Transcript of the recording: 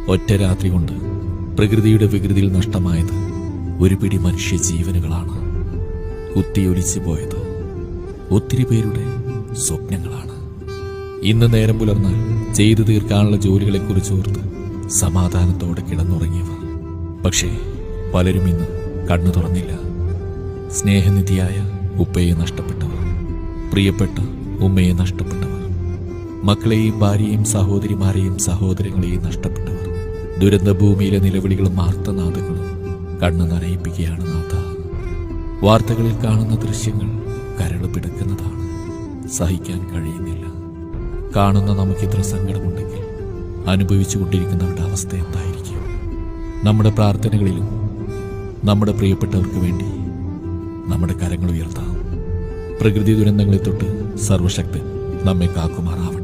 ഒറ്റ രാത്രി കൊണ്ട് പ്രകൃതിയുടെ വികൃതിയിൽ നഷ്ടമായത് ഒരു പിടി മനുഷ്യ ജീവനുകളാണ്. കുത്തിയൊലിച്ചു പോയത് ഒത്തിരി പേരുടെ സ്വപ്നങ്ങളാണ്. ഇന്ന് നേരം പുലർന്നാൽ ചെയ്തു തീർക്കാനുള്ള ജോലികളെക്കുറിച്ചോർത്ത് സമാധാനത്തോടെ കിടന്നുറങ്ങിയവർ. പക്ഷേ പലരും ഇന്ന് കണ്ണു തുറന്നില്ല. സ്നേഹനിധിയായ ഉപ്പയെ നഷ്ടപ്പെട്ടവർ, പ്രിയപ്പെട്ട ഉമ്മയെ നഷ്ടപ്പെട്ടവർ, മക്കളെയും ഭാര്യയെയും സഹോദരിമാരെയും സഹോദരങ്ങളെയും നഷ്ടപ്പെട്ടവർ. ദുരന്തഭൂമിയിലെ നിലവിളികളും ആർത്തനാദങ്ങളും കണ്ണു നനയിപ്പിക്കുകയാണ് നാഥ. വാർത്തകളിൽ കാണുന്ന ദൃശ്യങ്ങൾ കരള് പിടക്കുന്നതാണ്. സഹിക്കാൻ കഴിയുന്നില്ല. കാണുന്ന നമുക്കിത്ര സങ്കടമുണ്ടെങ്കിൽ അനുഭവിച്ചുകൊണ്ടിരിക്കുന്നവരുടെ അവസ്ഥ എന്തായിരിക്കും? നമ്മുടെ പ്രാർത്ഥനകളിലും നമ്മുടെ പ്രിയപ്പെട്ടവർക്ക് വേണ്ടി നമ്മുടെ കരങ്ങൾ ഉയർത്താം. പ്രകൃതി ദുരന്തങ്ങളെ തൊട്ട് സർവശക്തൻ നമ്മെ കാക്കുമാറാവട്ടെ.